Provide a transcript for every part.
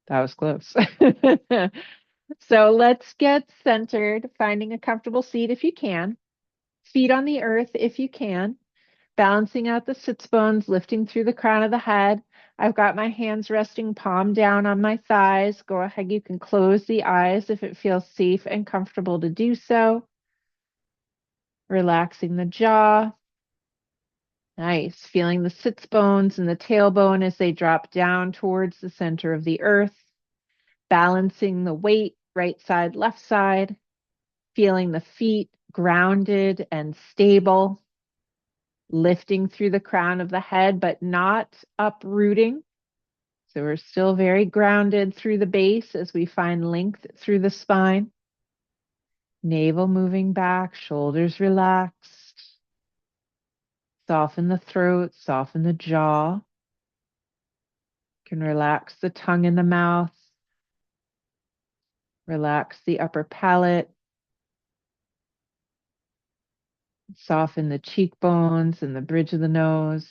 That was close. So let's get centered, finding a comfortable seat if you can. Feet on the earth if you can. Balancing out the sits bones, lifting through the crown of the head. I've got my hands resting palm down on my thighs. Go ahead, you can close the eyes if it feels safe and comfortable to do so. Relaxing the jaw. Nice. Feeling the sits bones and the tailbone as they drop down towards the center of the earth. Balancing the weight, right side, left side. Feeling the feet grounded and stable. Lifting through the crown of the head, but not uprooting. So we're still very grounded through the base as we find length through the spine. Navel moving back, shoulders relaxed. Soften the throat, soften the jaw. You can relax the tongue in the mouth. Relax the upper palate. Soften the cheekbones and the bridge of the nose.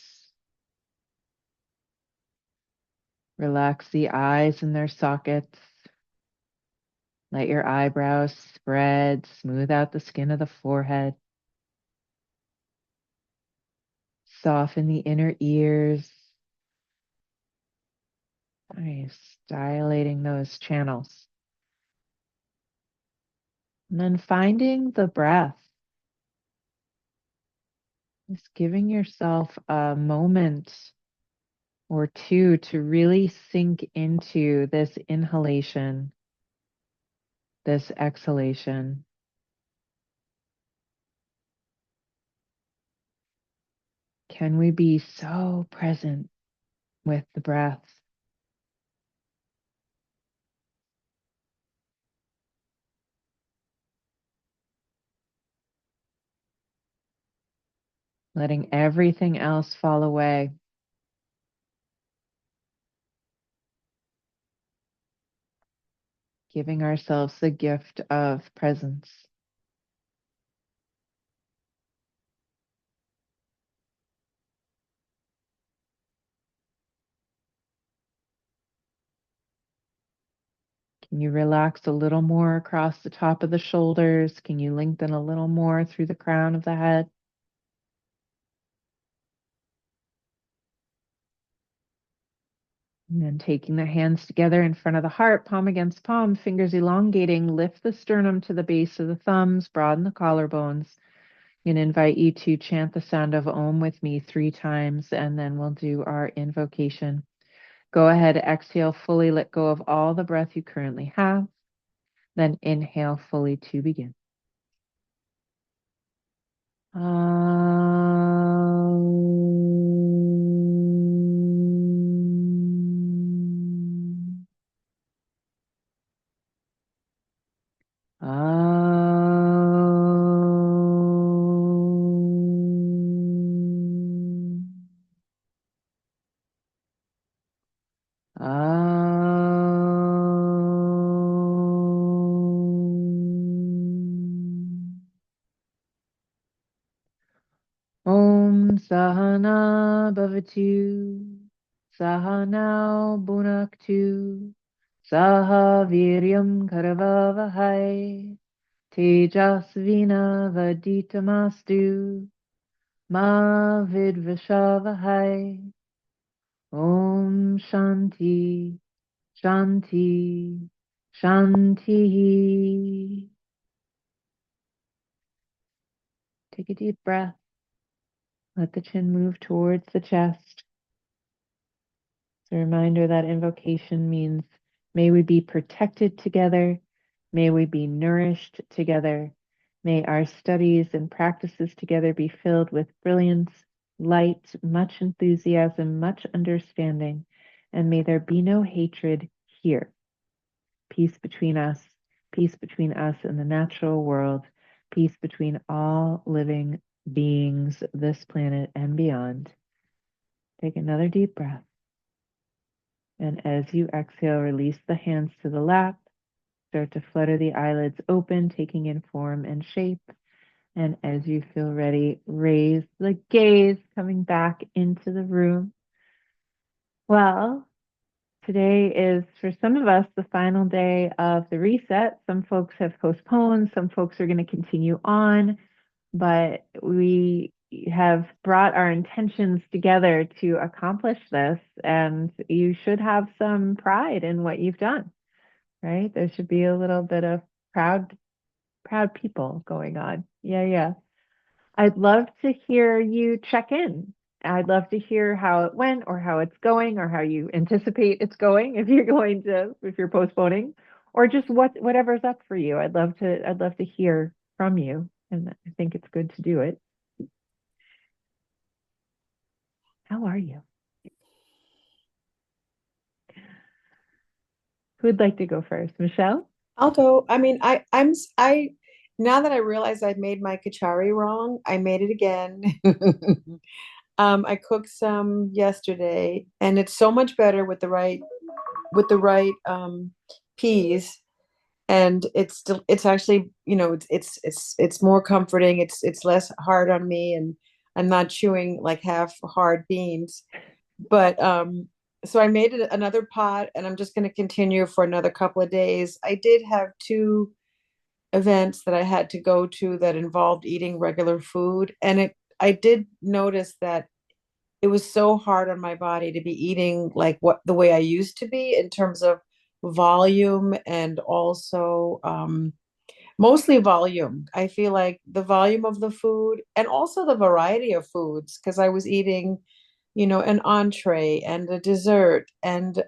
Relax the eyes in their sockets. Let your eyebrows spread, smooth out the skin of the forehead. Soften the inner ears. Nice, dilating those channels. And then finding the breath. Just giving yourself a moment or two to really sink into this inhalation, this exhalation. Can we be so present with the breath? Letting everything else fall away. Giving ourselves the gift of presence. Can you relax a little more across the top of the shoulders? Can you lengthen a little more through the crown of the head? And then taking the hands together in front of the heart, palm against palm, fingers elongating, lift the sternum to the base of the thumbs, broaden the collarbones. And invite you to chant the sound of Om with me 3 times, and then we'll do our invocation. Go ahead, exhale fully, let go of all the breath you currently have. Then inhale fully to begin. Om Sahana Bhavatu Sahanao Bhunaktu Saha Viryam Karavavahai Tejasvina Vaditamastu Ma Vidvashavahai. Om Shanti Shanti Shanti. Take a deep breath. Let the chin move towards the chest. It's a reminder that invocation means may we be protected together, may we be nourished together, may our studies and practices together be filled with brilliance, light, much enthusiasm, much understanding, and may there be no hatred here. Peace between us, peace between us and the natural world, peace between all living beings, this planet and beyond. Take another deep breath. And as you exhale, release the hands to the lap. Start to flutter the eyelids open, taking in form and shape. And as you feel ready, raise the gaze, coming back into the room. Well, Today is, for some of us, the final day of the reset. Some folks have postponed, some folks are going to continue on, but we have brought our intentions together to accomplish this, and you should have some pride in what you've done, right? There should be a little bit of proud people going on. Yeah, yeah. I'd love to hear you check in. I'd love to hear how it went or how it's going or how you anticipate it's going if you're postponing or just whatever's up for you. I'd love to hear from you. And I think it's good to do it. How are you? Who would like to go first? Michelle? I'll go. I mean, I now that I realize I made my kachari wrong, I made it again. I cooked some yesterday, and it's so much better with the right peas, and it's actually, it's more comforting. It's less hard on me, and I'm not chewing like half hard beans. But so I made it another pot, and I'm just going to continue for another couple of days. I did have two events that I had to go to that involved eating regular food, and it I did notice that it was so hard on my body to be eating like what the way I used to be in terms of volume and also mostly volume. I feel like the volume of the food and also the variety of foods because I was eating, an entree and a dessert and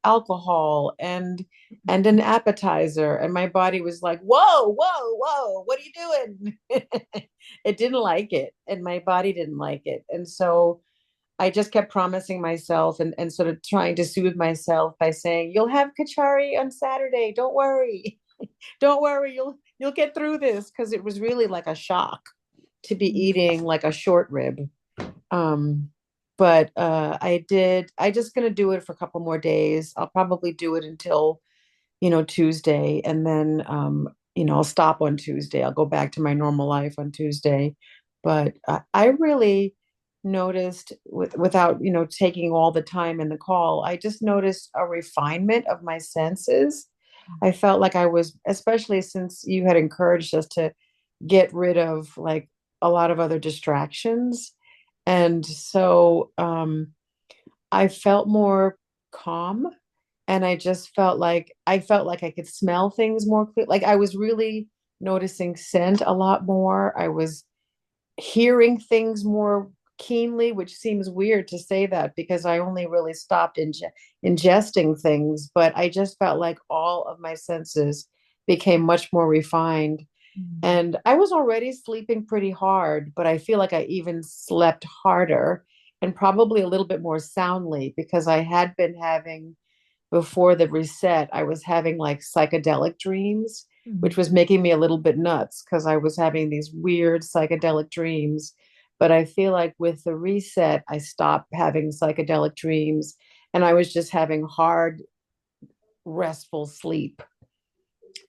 alcohol and an appetizer, and my body was like, "Whoa, whoa, whoa! What are you doing?" It didn't like it, and my body didn't like it, and so I just kept promising myself and sort of trying to soothe myself by saying, "You'll have kachari on Saturday. Don't worry." Don't worry, you'll get through this because it was really like a shock to be eating like a short rib. Um, but I just gonna do it for a couple more days. I'll probably do it until, Tuesday, and then I'll stop on Tuesday. I'll go back to my normal life on Tuesday. But I really noticed without, taking all the time in the call, I just noticed a refinement of my senses. I felt like I was, especially since you had encouraged us to get rid of like a lot of other distractions. And so I felt more calm, and I felt like I could smell things more clear. Like I was really noticing scent a lot more. I was hearing things more keenly, which seems weird to say that because I only really stopped ingesting things, but I just felt like all of my senses became much more refined. Mm. And I was already sleeping pretty hard, but I feel like I even slept harder and probably a little bit more soundly because I had been having before the reset, I was having like psychedelic dreams, which Mm. was making me a little bit nuts because I was having these weird psychedelic dreams. But I feel like with the reset, I stopped having psychedelic dreams and I was just having hard, restful sleep.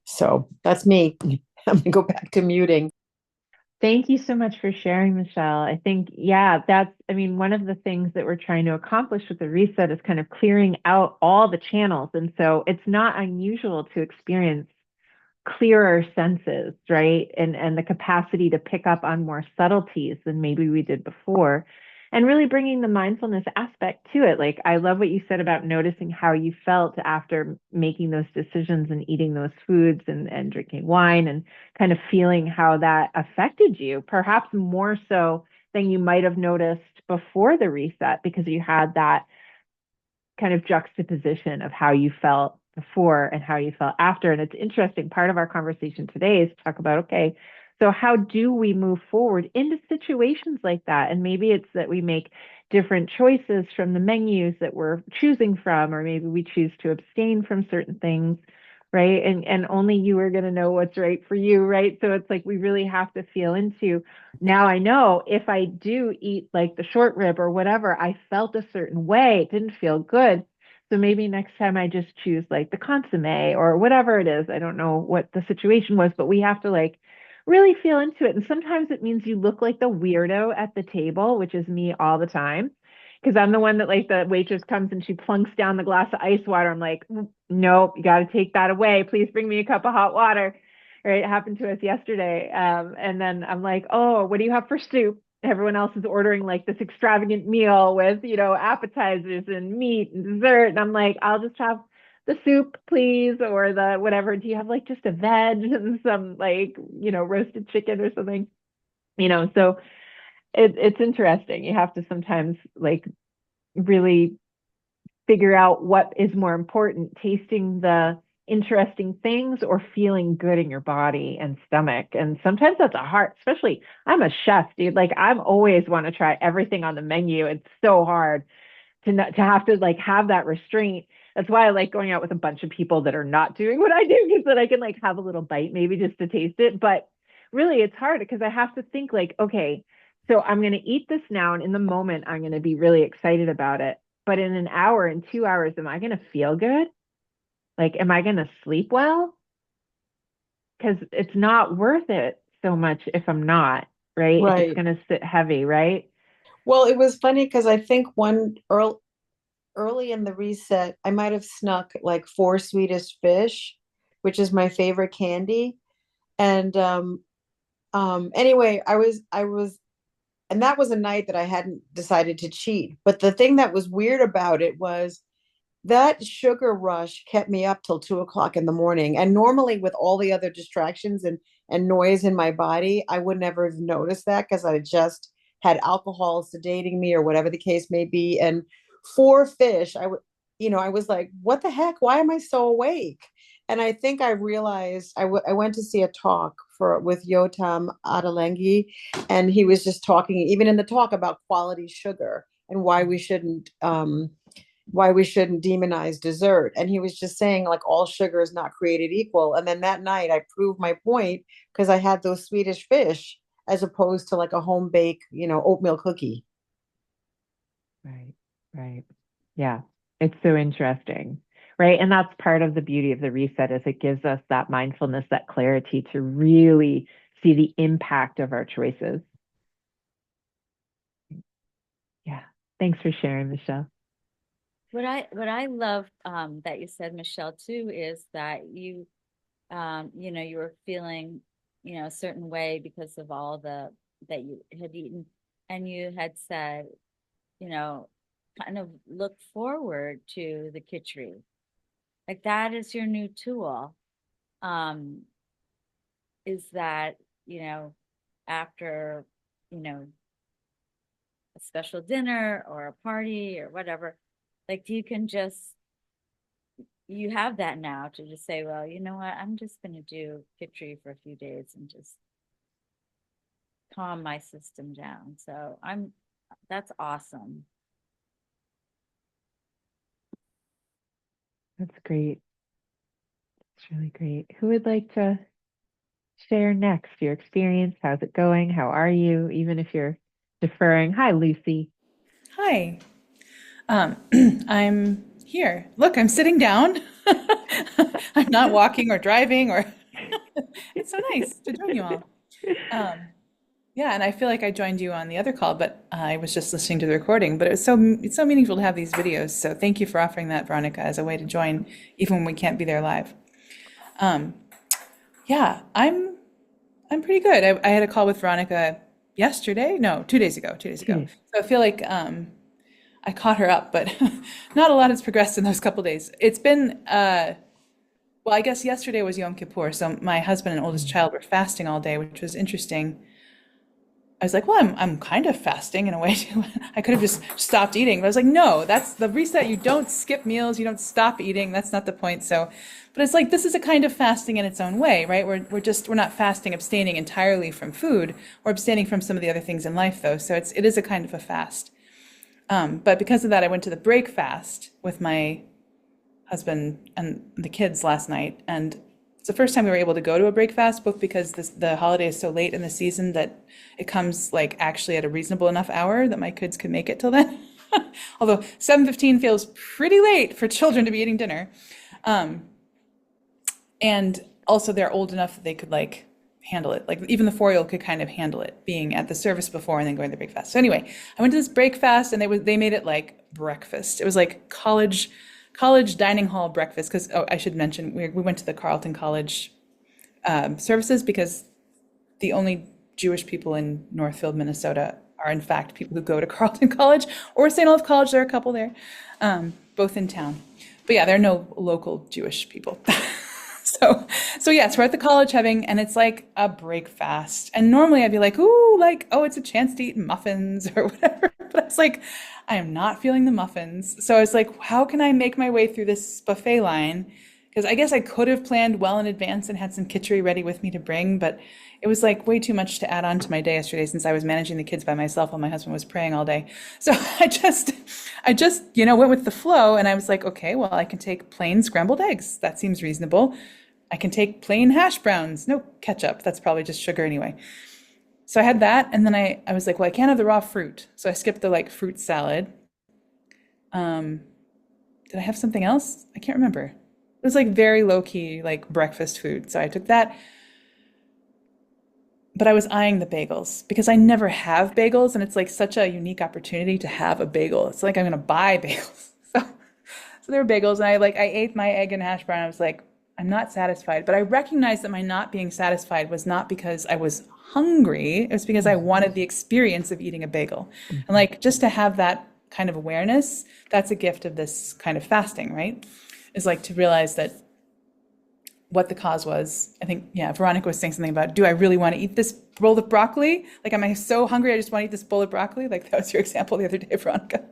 So that's me. I'm going to go back to muting. Thank you so much for sharing, Michelle. I think, yeah, I mean, one of the things that we're trying to accomplish with the reset is kind of clearing out all the channels. And so it's not unusual to experience clearer senses, right? And the capacity to pick up on more subtleties than maybe we did before. And really bringing the mindfulness aspect to it. Like, I love what you said about noticing how you felt after making those decisions and eating those foods and drinking wine and kind of feeling how that affected you, perhaps more so than you might have noticed before the reset because you had that kind of juxtaposition of how you felt before and how you felt after. And it's interesting. Part of our conversation today is to talk about, okay, so how do we move forward into situations like that? And maybe it's that we make different choices from the menus that we're choosing from, or maybe we choose to abstain from certain things, right? And only you are going to know what's right for you, right? So it's like we really have to feel into, now I know if I do eat like the short rib or whatever, I felt a certain way. It didn't feel good. So maybe next time I just choose like the consomme or whatever it is. I don't know what the situation was, but we have to like really feel into it. And sometimes it means you look like the weirdo at the table, which is me all the time. because I'm the one that like the waitress comes and she plunks down the glass of ice water. I'm like, nope, you got to take that away. Please bring me a cup of hot water. Right. It happened to us yesterday. And then I'm like, oh, what do you have for soup? Everyone else is ordering like this extravagant meal with, appetizers and meat and dessert. And I'm like, I'll just have the soup, please, or the whatever. Do you have like just a veg and some like, roasted chicken or something? So it's interesting. You have to sometimes like really figure out what is more important, tasting the interesting things or feeling good in your body and stomach. And sometimes that's a hard, especially I'm a chef, dude. Like I'm always want to try everything on the menu. It's so hard to not, to have to like have that restraint. That's why I like going out with a bunch of people that are not doing what I do, because then I can like have a little bite maybe just to taste it. But really it's hard because I have to think like, okay, so I'm going to eat this now, and in the moment I'm going to be really excited about it. But in an hour and 2 hours, am I going to feel good? Like, am I going to sleep well? Because it's not worth it so much if I'm not, right? If it's Right. going to sit heavy, right? Well, it was funny because I think early in the reset, I might have snuck like four Swedish fish, which is my favorite candy. And anyway, I was and that was a night that I hadn't decided to cheat. But the thing that was weird about it was that sugar rush kept me up till 2 o'clock in the morning. And normally, with all the other distractions and noise in my body, I would never have noticed that because I just had alcohol sedating me or whatever the case may be. And four fish, I was like, what the heck? Why am I so awake? And I think I realized I went to see a talk with Yotam Adalengi, and he was just talking, even in the talk, about quality sugar and why we shouldn't demonize dessert. And he was just saying, like, all sugar is not created equal. And then that night I proved my point because I had those Swedish fish as opposed to like a home bake, oatmeal cookie. Right, right. Yeah, it's so interesting, right? And that's part of the beauty of the reset is it gives us that mindfulness, that clarity to really see the impact of our choices. Yeah. Thanks for sharing, Michelle. What I love that you said, Michelle, too, is that you were feeling, a certain way because of all the that you had eaten, and you had said, you know, kind of look forward to the kitchery. Like that is your new tool. Um, is that, you know, after, you know, a special dinner or a party or whatever, like you can just you have that now to just say, well, you know what, I'm just going to do kitchery for a few days and just calm my system down. So that's awesome. That's great. It's really great. Who would like to share next your experience? How's it going? How are you? Even if you're deferring. Hi, Lucy. Hi, um, I'm here. Look, I'm sitting down. I'm not walking or driving or it's so nice to join you all. Um, yeah, and I feel like I joined you on the other call, but I was just listening to the recording. But it's so meaningful to have these videos. So thank you for offering that, Veronica, as a way to join, even when we can't be there live. Um, yeah, I'm pretty good. I had a call with Veronica yesterday. No, 2 days ago. 2 days ago. Jeez. So I feel like I caught her up, but not a lot has progressed in those couple days. It's been, well, I guess yesterday was Yom Kippur, so my husband and oldest child were fasting all day, which was interesting. I was like, well, I'm kind of fasting in a way too. I could have just stopped eating, but I was like, no, that's the reset. You don't skip meals, you don't stop eating. That's not the point. So, but it's like this is a kind of fasting in its own way, right? We're not fasting, abstaining entirely from food. We're abstaining from some of the other things in life, though. So it is a kind of a fast. But because of that, I went to the break fast with my husband and the kids last night, and it's the first time we were able to go to a break fast, both because the holiday is so late in the season that it comes like actually at a reasonable enough hour that my kids could make it till then. Although 7:15 feels pretty late for children to be eating dinner. And also they're old enough that they could like handle it. Like even the 4-year-old could kind of handle it, being at the service before and then going to the break fast. So anyway, I went to this break fast, and they made it like breakfast. It was like college dining hall breakfast. Because I should mention we went to the Carleton College services, because the only Jewish people in Northfield, Minnesota, are in fact people who go to Carleton College or St. Olaf College. There are a couple there, both in town. But yeah, there are no local Jewish people. So yes, we're at the college and it's like a break fast. And normally I'd be like, ooh, like, oh, it's a chance to eat muffins or whatever. But I was like, I am not feeling the muffins. So I was like, how can I make my way through this buffet line? Because I guess I could have planned well in advance and had some kitchery ready with me to bring, but it was like way too much to add on to my day yesterday, since I was managing the kids by myself while my husband was praying all day. So I just, went with the flow, and I was like, okay, well, I can take plain scrambled eggs. That seems reasonable. I can take plain hash browns, no ketchup. That's probably just sugar anyway. So I had that, and then I was like, well, I can't have the raw fruit. So I skipped the like fruit salad. Did I have something else? I can't remember. It was like very low key, like breakfast food. So I took that. But I was eyeing the bagels because I never have bagels, and it's like such a unique opportunity to have a bagel. It's like I'm gonna buy bagels. So there were bagels, and I ate my egg and hash brown. I was like, I'm not satisfied. But I recognized that my not being satisfied was not because I was hungry. It was because I wanted the experience of eating a bagel. And like just to have that kind of awareness, that's a gift of this kind of fasting, right? Is like to realize that what the cause was. I think, yeah, Veronica was saying something about, do I really want to eat this bowl of broccoli? Like, am I so hungry I just want to eat this bowl of broccoli? Like that was your example the other day, Veronica.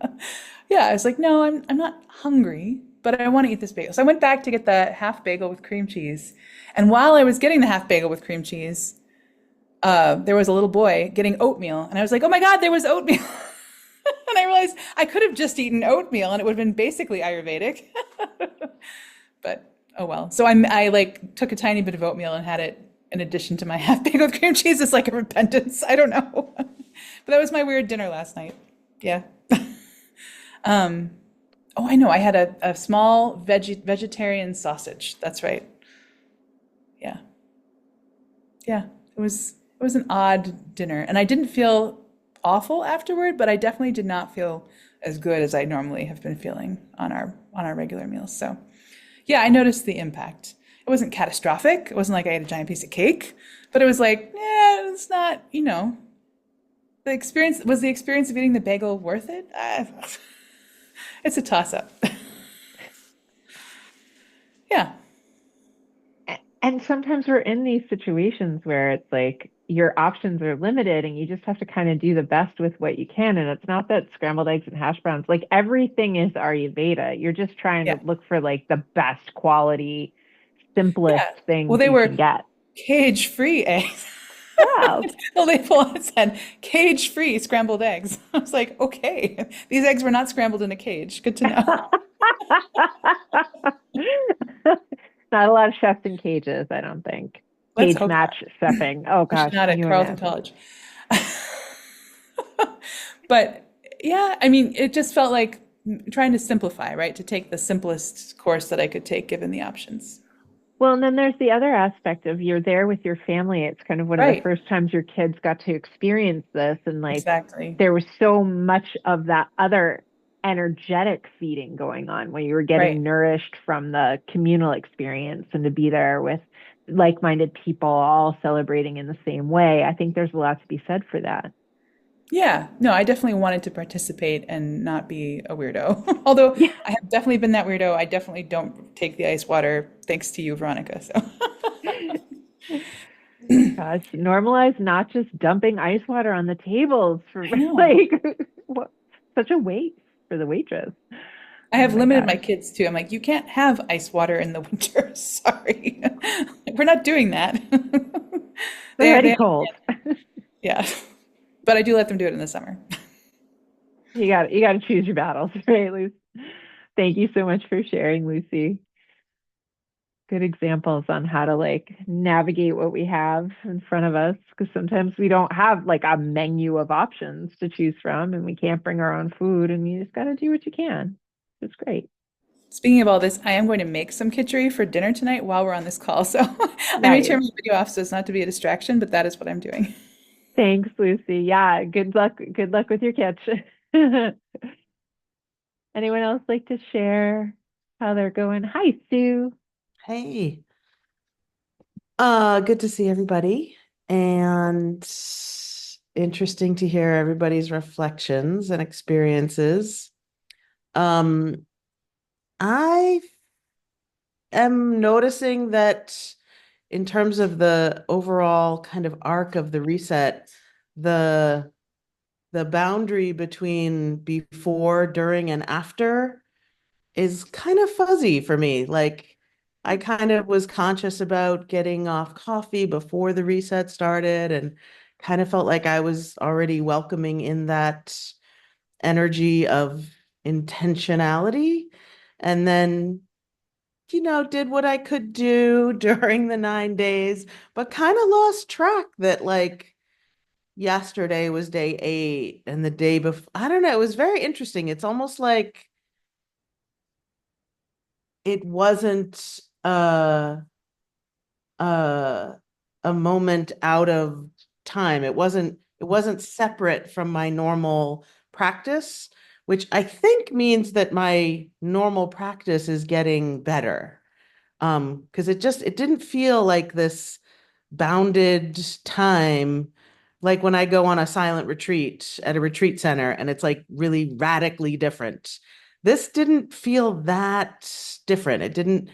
Yeah, I was like, no, I'm not hungry, but I want to eat this bagel. So I went back to get the half bagel with cream cheese. And while I was getting the half bagel with cream cheese, there was a little boy getting oatmeal. And I was like, oh my God, there was oatmeal. And I realized I could have just eaten oatmeal and it would have been basically Ayurvedic. But oh well. So I like took a tiny bit of oatmeal and had it in addition to my half bagel with cream cheese. It's like a repentance. I don't know. But that was my weird dinner last night. Yeah. Oh, I know. I had a small vegetarian sausage. That's right. Yeah. Yeah. It was an odd dinner, and I didn't feel awful afterward, but I definitely did not feel as good as I normally have been feeling on our regular meals. So yeah, I noticed the impact. It wasn't catastrophic. It wasn't like I ate a giant piece of cake, but it was like, yeah, it's not, the experience of eating the bagel worth it? It's a toss-up. Yeah. And sometimes we're in these situations where it's like your options are limited and you just have to kind of do the best with what you can. And it's not that scrambled eggs and hash browns, like everything is Ayurveda. You're just trying Yeah. to look for like the best quality, simplest Yeah. things Well, they you were can get. cage-free eggs. Yeah. The label on it said cage-free scrambled eggs. I was like, okay, these eggs were not scrambled in a cage. Good to know. Not a lot of chefs in cages, I don't think. Let's Cage hope match chefing. Oh not. gosh, Not can at you Carleton imagine? College. But yeah, I mean, it just felt like trying to simplify, right? To take the simplest course that I could take given the options. Well, and then there's the other aspect of you're there with your family. It's kind of one of the Right. first times your kids got to experience this. And like Exactly. there was so much of that other energetic feeding going on where you were getting Right. nourished from the communal experience, and to be there with like-minded people all celebrating in the same way. I think there's a lot to be said for that. Yeah, no, I definitely wanted to participate and not be a weirdo. Although Yeah. I have definitely been that weirdo. I definitely don't take the ice water, thanks to you, Veronica. So Gosh, normalize not just dumping ice water on the tables for I know. like what, such a waste for the waitress. I have Oh my limited my gosh. kids too. I'm like, you can't have ice water in the winter. Sorry. We're not doing that. It's They already they cold. yeah. But I do let them do it in the summer. You got to choose your battles, right, Lucy? Thank you so much for sharing, Lucy. Good examples on how to like navigate what we have in front of us, because sometimes we don't have like a menu of options to choose from, and we can't bring our own food, and you just got to do what you can. It's great. Speaking of all this, I am going to make some khichdi for dinner tonight while we're on this call. So I may turn Nice. my video off so as not to be a distraction, but that is what I'm doing. Thanks, Lucy. Yeah, good luck. Good luck with your catch. Anyone else like to share how they're going? Hi, Sue. Hey, good to see everybody, and interesting to hear everybody's reflections and experiences. Um, I am noticing that in terms of the overall kind of arc of the reset, the the boundary between before, during, and after is kind of fuzzy for me. Like, I kind of was conscious about getting off coffee before the reset started and kind of felt like I was already welcoming in that energy of intentionality. And then, did what I could do during the 9 days, but kind of lost track that, like, yesterday was day 8 and the day before, I don't know, it was very interesting. It's almost like it wasn't uh a moment out of time. It wasn't separate from my normal practice, which I think means that my normal practice is getting better. Because it didn't feel like this bounded time, like when I go on a silent retreat at a retreat center and it's like really radically different. This didn't feel that different. It didn't,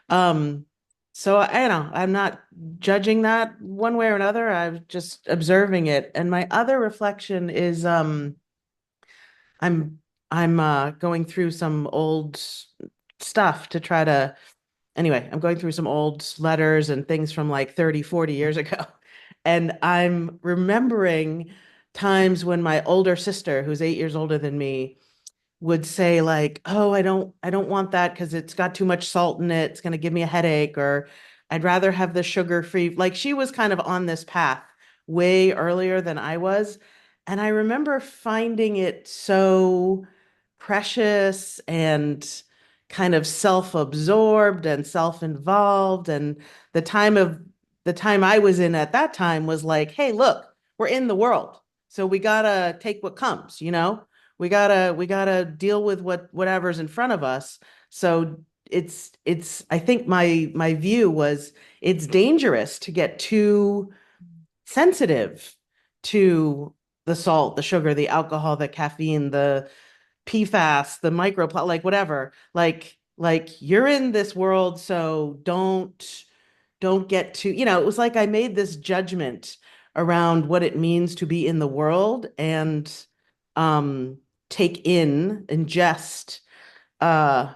um, so I don't know, I'm not judging that one way or another. I'm just observing it. And my other reflection is, I'm going through some old stuff to try to, anyway, I'm going through some old letters and things from like 30, 40 years ago. And I'm remembering times when my older sister, who's 8 years older than me, would say like, "Oh, I don't want that because it's got too much salt in it. It's going to give me a headache," or "I'd rather have the sugar-free." Like, she was kind of on this path way earlier than I was. And I remember finding it so precious and kind of self-absorbed and self-involved. And the time of the time I was in at that time was like, "Hey, look, we're in the world. So we gotta take what comes, you know? We gotta deal with whatever's in front of us." So it's I think my view was it's dangerous to get too sensitive to the salt, the sugar, the alcohol, the caffeine, the PFAS, the like whatever. Like you're in this world, so don't get too, it was like I made this judgment around what it means to be in the world and um ingest uh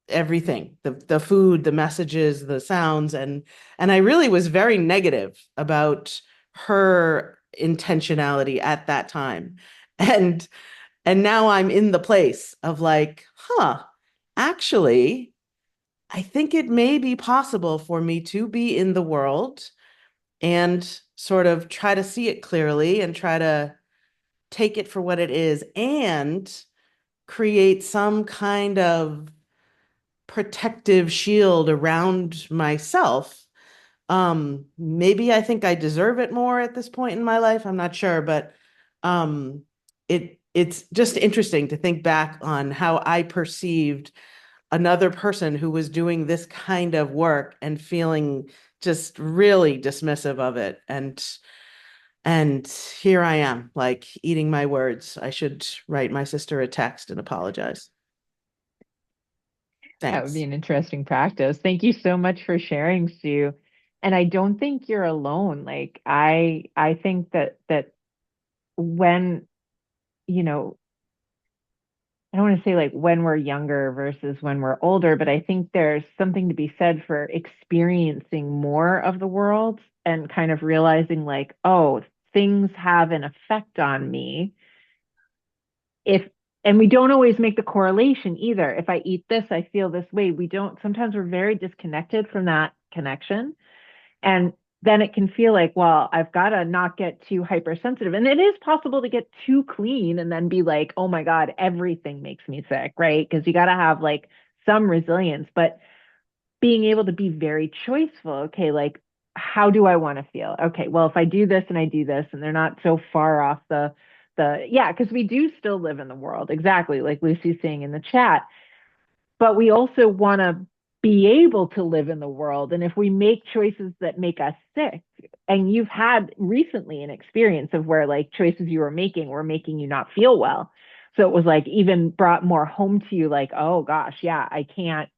everything, the food, the messages, the sounds, and I really was very negative about her intentionality at that time. And and now I'm in the place of like, actually, I think it may be possible for me to be in the world and sort of try to see it clearly and try to take it for what it is and create some kind of protective shield around myself. Maybe I think I deserve it more at this point in my life. I'm not sure, but it's just interesting to think back on how I perceived another person who was doing this kind of work and feeling just really dismissive of it. And here I am, like, eating my words. I should write my sister a text and apologize. That would be Thanks. an interesting practice. Thank you so much for sharing, Sue. And I don't think you're alone. Like I think that when, you know, I don't want to say like when we're younger versus when we're older, but I think there's something to be said for experiencing more of the world and kind of realizing like, oh, things have an effect on me if, and we don't always make the correlation either. If I eat this, I feel this way. We don't, sometimes we're very disconnected from that connection. And then it can feel like, well, I've got to not get too hypersensitive. And it is possible to get too clean and then be like, oh my God, everything makes me sick, right? Because you got to have like some resilience, but being able to be very choiceful. Okay, like, how do I want to feel? Okay, well, if I do this and I do this, and they're not so far off yeah, because we do still live in the world, exactly like Lucy's saying in the chat, but we also want to be able to live in the world. And if we make choices that make us sick, and you've had recently an experience of where like choices you were making you not feel well. So it was like even brought more home to you, like, oh gosh, yeah, I can't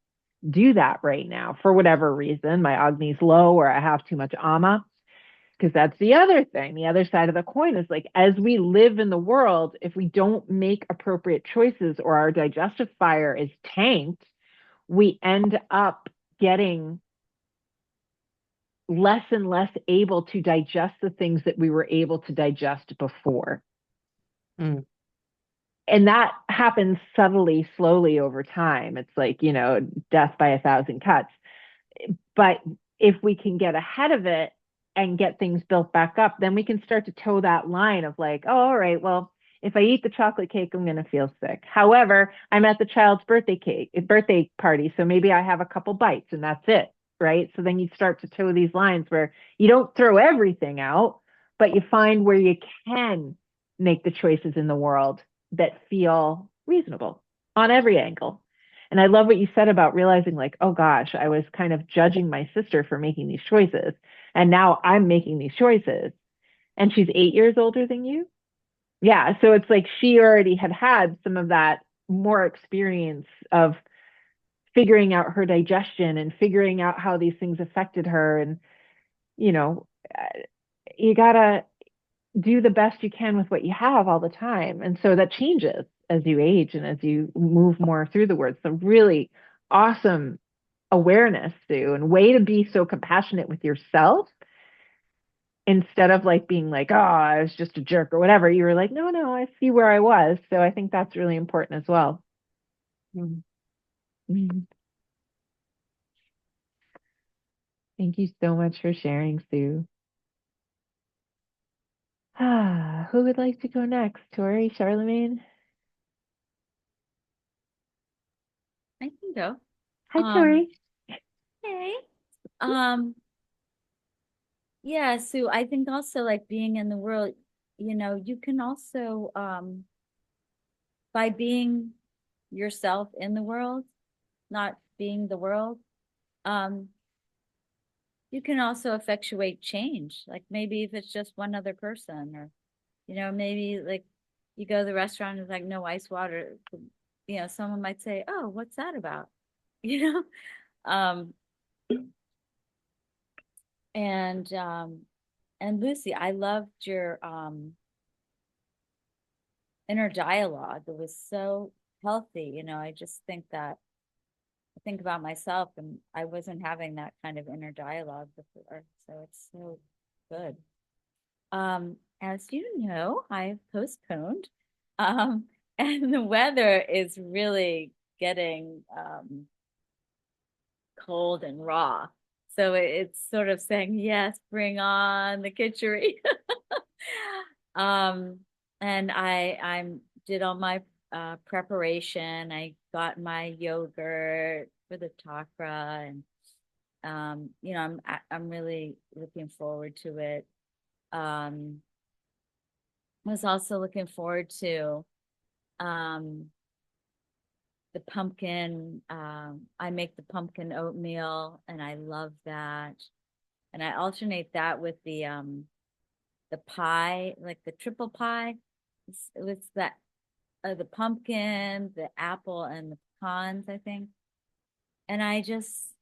do that right now for whatever reason. My Agni's low, or I have too much ama. Because that's the other thing. The other side of the coin is like, as we live in the world, if we don't make appropriate choices or our digestive fire is tanked, we end up getting less and less able to digest the things that we were able to digest before. Mm. And that happens subtly, slowly over time. It's like, death by 1,000 cuts. But if we can get ahead of it and get things built back up, then we can start to toe that line of like, oh, all right, well, if I eat the chocolate cake, I'm going to feel sick. However, I'm at the child's birthday party, so maybe I have a couple bites and that's it, right? So then you start to toe these lines where you don't throw everything out, but you find where you can make the choices in the world that feel reasonable on every angle. And I love what you said about realizing, like, oh gosh, I was kind of judging my sister for making these choices. And now I'm making these choices. And she's 8 years older than you. Yeah. So it's like she already had some of that more experience of figuring out her digestion and figuring out how these things affected her. And, you know, uh, you got to do the best you can with what you have all the time. And so that changes as you age and as you move more through the words. So really awesome awareness, Sue, and way to be so compassionate with yourself instead of like being like, oh, I was just a jerk or whatever. You were like, no, no, I see where I was. So I think that's really important as well. Mm-hmm. Thank you so much for sharing, Sue. Who would like to go next? Tori, Charlemagne? I can go. Hi, Tori. Hey. Yeah, Sue, I think also like being in the world, you can also by being yourself in the world, not being the world, um, you can also effectuate change. Like maybe if it's just one other person, or maybe like you go to the restaurant and it's like no ice water. Someone might say, oh, what's that about? You know? Um, and Lucy, I loved your inner dialogue. It was so healthy. I just think that I think about myself and I wasn't having that kind of inner dialogue before. So it's so good. As you know, I've postponed. Um, and the weather is really getting cold and raw. So it's sort of saying, yes, bring on the kitchery. um, and I did all my preparation. I got my yogurt for the takra, and I'm really looking forward to it. I was also looking forward to the pumpkin. I make the pumpkin oatmeal, and I love that. And I alternate that with the pie, like the triple pie. It's that the pumpkin, the apple, and the pecans, I think. And I just,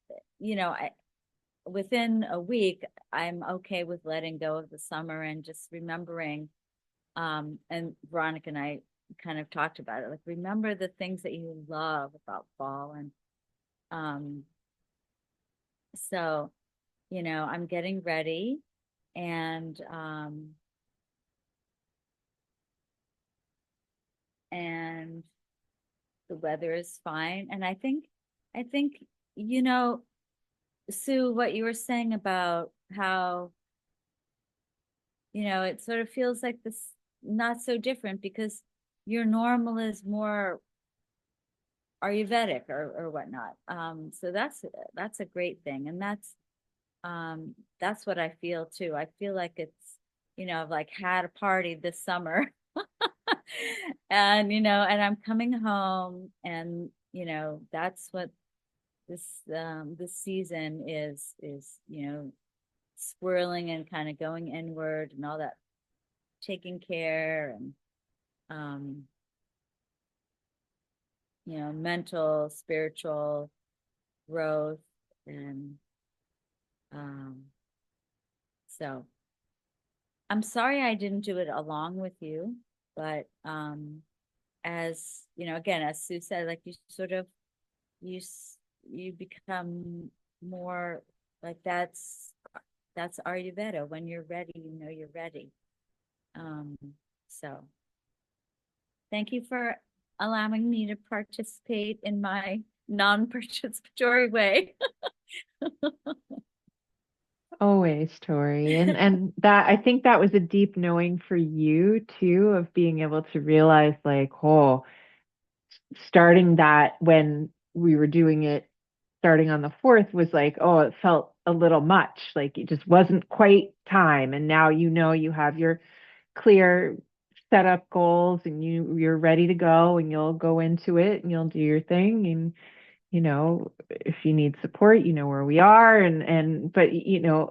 within a week, I'm okay with letting go of the summer and just remembering. And Veronica and I kind of talked about it. Like, remember the things that you love about fall. And um, so, I'm getting ready, and the weather is fine. And I think, you know, Sue, what you were saying about how, it sort of feels like this not so different because your normal is more Ayurvedic or whatnot. So that's a great thing. And that's what I feel too. I feel like it's, I've like had a party this summer and, and I'm coming home and, that's what this season is, swirling and kind of going inward and all that taking care and, mental, spiritual growth. And so I'm sorry I didn't do it along with you, but as again, as Sue said, like you sort of you become more like that's Ayurveda. When you're ready, you're ready. So thank you for allowing me to participate in my non-participatory way. Always, Tori. And that, I think that was a deep knowing for you too, of being able to realize like, oh, starting that when we were doing it, starting on the 4th was like, oh, it felt a little much. Like it just wasn't quite time. And now you have your clear set up goals and you're ready to go and you'll go into it and you'll do your thing. And if you need support, where we are. But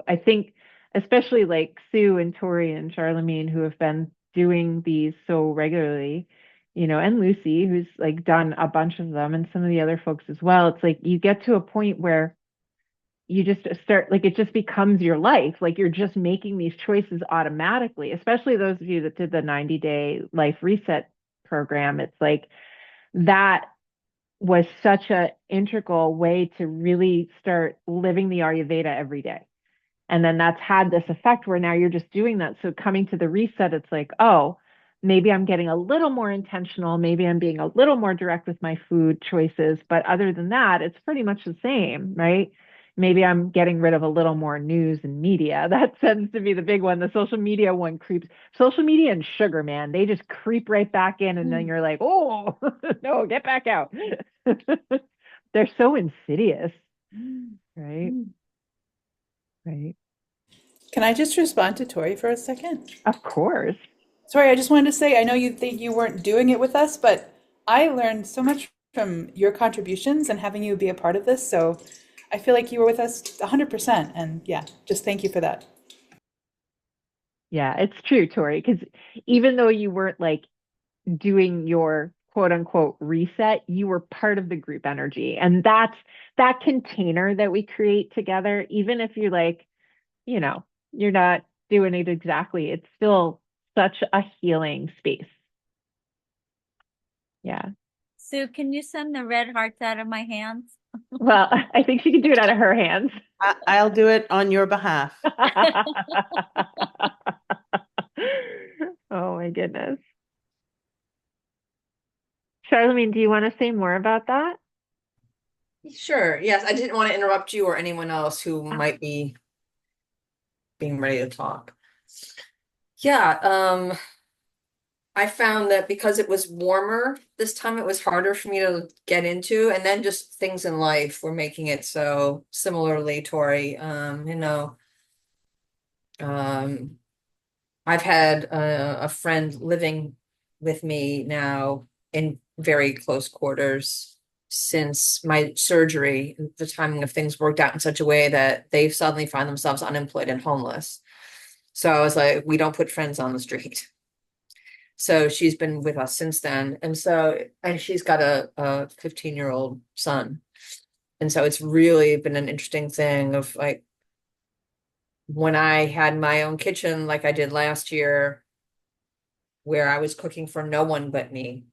I think especially like Sue and Tori and Charlemagne, who have been doing these so regularly, and Lucy, who's like done a bunch of them, and some of the other folks as well. It's like you get to a point where you just start, like, it just becomes your life. Like you're just making these choices automatically, especially those of you that did the 90-day life reset program. It's like that was such a integral way to really start living the Ayurveda every day. And then that's had this effect where now you're just doing that. So coming to the reset, it's like, oh, maybe I'm getting a little more intentional. Maybe I'm being a little more direct with my food choices. But other than that, it's pretty much the same, right? Maybe I'm getting rid of a little more news and media. That tends to be the big one. The social media one creeps. Social media and sugar, man, they just creep right back in. And then you're like, oh, no, get back out. They're so insidious, right? Right. Can I just respond to Tori for a second? Of course. Sorry, I just wanted to say, I know you think you weren't doing it with us, but I learned so much from your contributions and having you be a part of this. So I feel like you were with us 100%. And yeah, just thank you for that. Yeah, it's true, Tori, because even though you weren't like doing your quote unquote reset, you were part of the group energy. And that's that container that we create together, even if you're like, you're not doing it exactly, it's still such a healing space. Yeah. Sue, can you send the red hearts out of my hands? Well, I think she can do it out of her hands. I'll do it on your behalf. Oh my goodness. Charlemagne, do you want to say more about that? Sure. Yes, I didn't want to interrupt you or anyone else who might be being ready to talk. Yeah, I found that because it was warmer this time, it was harder for me to get into, and then just things in life were making it so. Similarly, Tori, I've had a friend living with me now in very close quarters since my surgery. The timing of things worked out in such a way that they suddenly find themselves unemployed and homeless. So I was like, we don't put friends on the street. So she's been with us since then. And she's got a 15-year-old son. And so it's really been an interesting thing of like, when I had my own kitchen, like I did last year, where I was cooking for no one but me,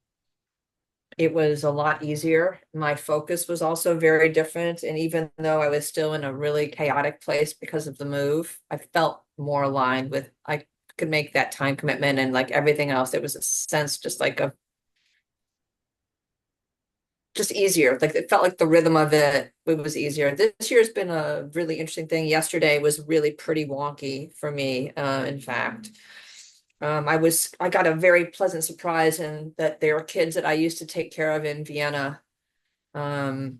it was a lot easier. My focus was also very different. And even though I was still in a really chaotic place because of the move, I felt more aligned with, I could make that time commitment, and like everything else, there was a sense just easier. Like it felt like the rhythm of it was easier. This year's been a really interesting thing. Yesterday was really pretty wonky for me. In fact, I got a very pleasant surprise in that there are kids that I used to take care of in Vienna who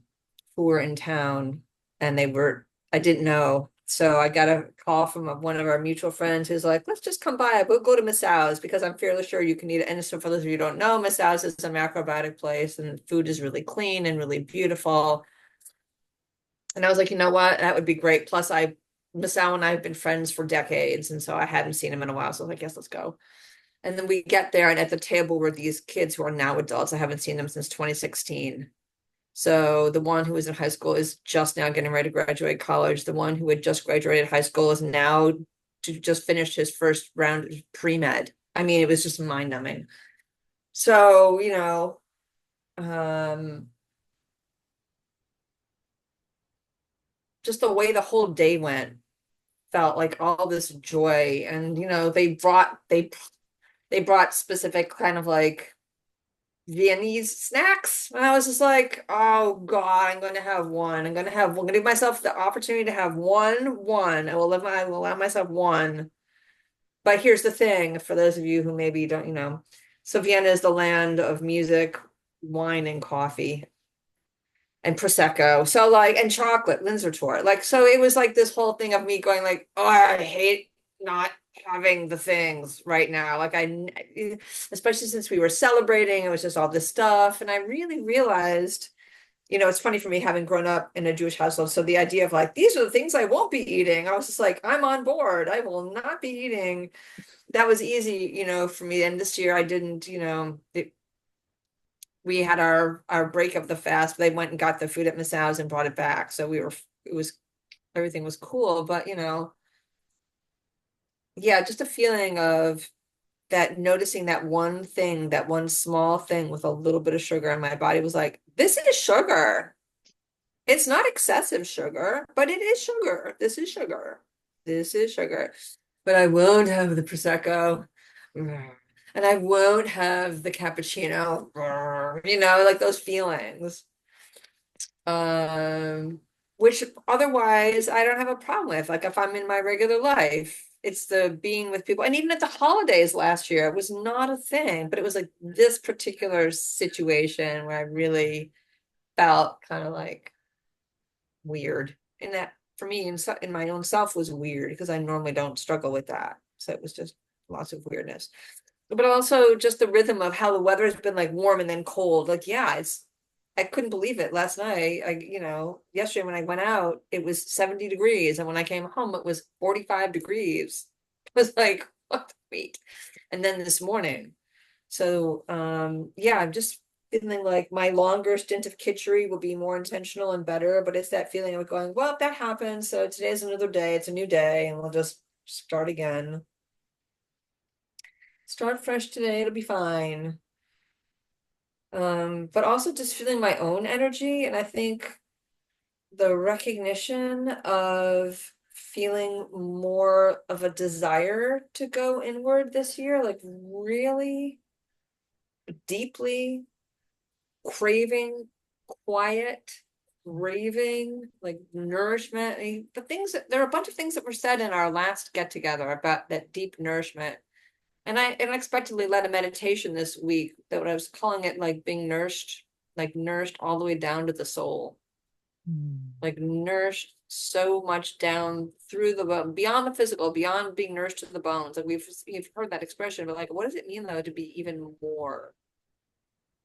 were in town, and I didn't know. So I got a call from one of our mutual friends who's like, let's just come by. We'll go to Miss Al's because I'm fairly sure you can eat it. And so for those of you who don't know, Miss Al's is a macrobiotic place and food is really clean and really beautiful. And I was like, you know what? That would be great. Plus, Miss Al and I have been friends for decades. And so I hadn't seen him in a while. So I was like, yes, let's go. And then we get there, and at the table were these kids who are now adults. I haven't seen them since 2016. So the one who was in high school is just now getting ready to graduate college. The one who had just graduated high school is now just finished his first round of pre-med. I mean, it was just mind-numbing. So, just the way the whole day went felt like all this joy. And, they brought specific kind of like Viennese snacks. And I was just like, oh God, I'm going to have one. I'm going to give myself the opportunity to have one. I will allow myself one. But here's the thing, for those of you who maybe don't, so Vienna is the land of music, wine, and coffee, and Prosecco. So like, and chocolate, Windsor. Like, so it was like this whole thing of me going like, oh, I hate not having the things right now. Like especially since we were celebrating, it was just all this stuff. And I really realized, it's funny for me having grown up in a Jewish household. So the idea of like, these are the things I won't be eating. I was just like, I'm on board. I will not be eating. That was easy, for me. And this year I didn't, we had our break of the fast. They went and got the food at Miss Al's and brought it back. So everything was cool. But, yeah, just a feeling of that, noticing that one thing, that one small thing with a little bit of sugar in my body was like, this is sugar. It's not excessive sugar, but it is sugar. This is sugar. This is sugar. But I won't have the Prosecco. And I won't have the cappuccino, like those feelings. Which otherwise I don't have a problem with. Like if I'm in my regular life, it's the being with people. And even at the holidays last year, it was not a thing, but it was like this particular situation where I really felt kind of like weird. And that for me in my own self was weird because I normally don't struggle with that. So it was just lots of weirdness. But also just the rhythm of how the weather has been like warm and then cold. Like, yeah, I couldn't believe it last night. Yesterday when I went out, it was 70 degrees. And when I came home, it was 45 degrees. It was like, what the wait. And then this morning. So, yeah, I'm just feeling like my longer stint of kitchery will be more intentional and better. But it's that feeling of going, well, that happened. So today's another day. It's a new day. And we'll just start again. Start fresh today, it'll be fine. But also just feeling my own energy, and I think the recognition of feeling more of a desire to go inward this year, like really deeply craving quiet, craving like nourishment. There are a bunch of things that were said in our last get together about that deep nourishment. And I unexpectedly led a meditation this week that I was calling it like being nourished all the way down to the soul. Like nourished so much down through the bone, beyond the physical, beyond being nourished to the bones. Like we've heard that expression, but like, what does it mean though to be even more?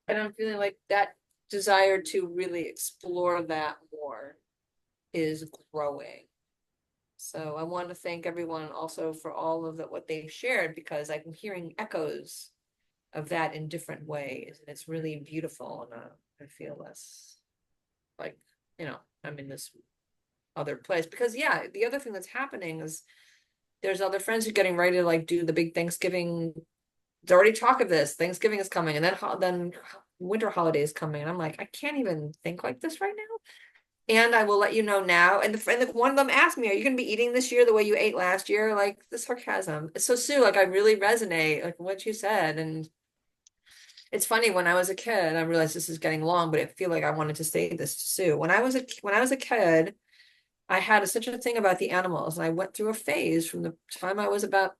And I'm feeling like that desire to really explore that more is growing. So I want to thank everyone also for all of what they've shared, because I'm hearing echoes of that in different ways. And it's really beautiful. And I feel less like, I'm in this other place. Because yeah, the other thing that's happening is there's other friends who are getting ready to like do the big Thanksgiving. There's already talk of this. Thanksgiving is coming, and then winter holidays coming. And I'm like, I can't even think like this right now. And I will let you know now. And one of them asked me, are you going to be eating this year the way you ate last year? Like the sarcasm. So Sue, like I really resonate like what you said. And it's funny, when I was a kid, I realized this is getting long, but I feel like I wanted to say this to Sue. When I was a kid, I had such a thing about the animals. And I went through a phase from the time I was about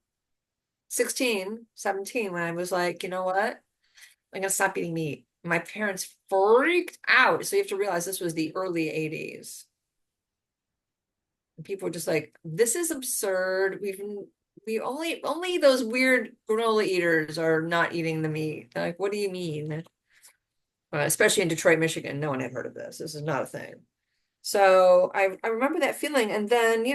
16, 17, when I was like, you know what? I'm going to stop eating meat. my parents freaked out. So you have to realize this was the early 80s. And people were just like, this is absurd. We only those weird granola eaters are not eating the meat. They're like, what do you mean? Especially in Detroit, Michigan, no one had heard of this. This is not a thing. So I remember that feeling. And then,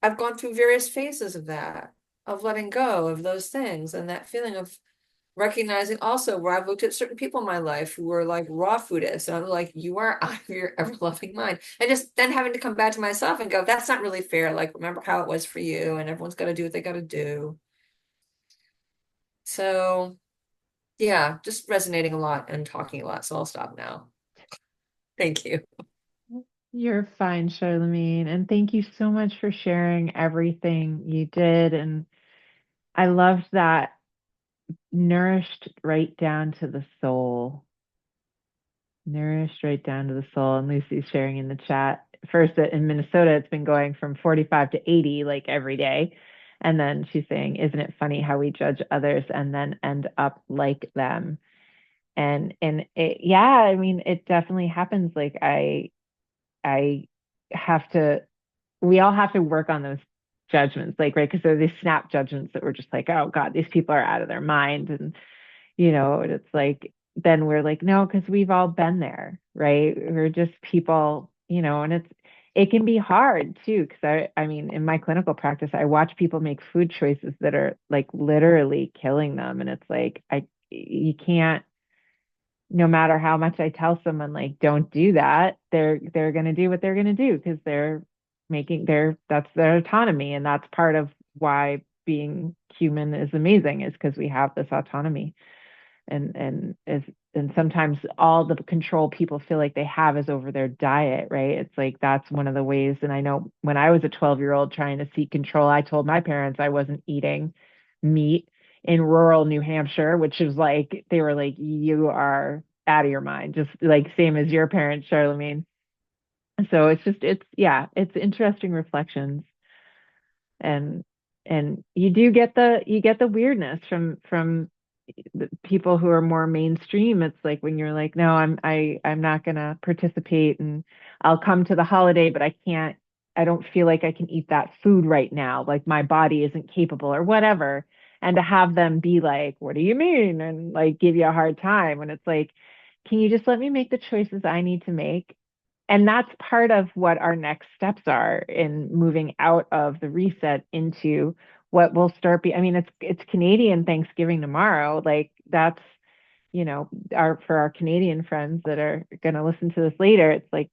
I've gone through various phases of that, of letting go of those things, and that feeling of recognizing also where I've looked at certain people in my life who were like raw foodists, and I'm like, you are out of your ever loving mind. And just then having to come back to myself and go, that's not really fair. Like, remember how it was for you, and everyone's got to do what they got to do. So yeah, just resonating a lot and talking a lot. So I'll stop now. Thank you. You're fine, Charlemagne. And thank you so much for sharing everything you did. And I loved that nourished right down to the soul. Nourished right down to the soul. And Lucy's sharing in the chat. First, in Minnesota, it's been going from 45 to 80 like every day. And then she's saying, isn't it funny how we judge others and then end up like them? And yeah, I mean, it definitely happens. Like I have to, we all have to work on those judgments, like, right? Because they're these snap judgments that we're just like, oh God, these people are out of their mind. And, and it's like, then we're like, no, because we've all been there, right? We're just people, and it can be hard too. Because I mean, in my clinical practice, I watch people make food choices that are like literally killing them. And it's like, you can't, no matter how much I tell someone like don't do that, they're going to do what they're going to do because they're that's their autonomy, and that's part of why being human is amazing, is because we have this autonomy. And sometimes all the control people feel like they have is over their diet, right? It's like that's one of the ways. And I know when I was a 12-year-old trying to seek control, I told my parents I wasn't eating meat in rural New Hampshire, which is like they were like, you are out of your mind, just like same as your parents, Charlemagne. So it's interesting reflections. And you do get the weirdness from the people who are more mainstream. It's like when you're like, no, I'm not gonna participate, and I'll come to the holiday, but I don't feel like I can eat that food right now. Like my body isn't capable or whatever. And to have them be like, what do you mean? And like give you a hard time. And it's like, can you just let me make the choices I need to make? And that's part of what our next steps are in moving out of the reset into what will start I mean, it's Canadian Thanksgiving tomorrow. Like that's, for our Canadian friends that are going to listen to this later, it's like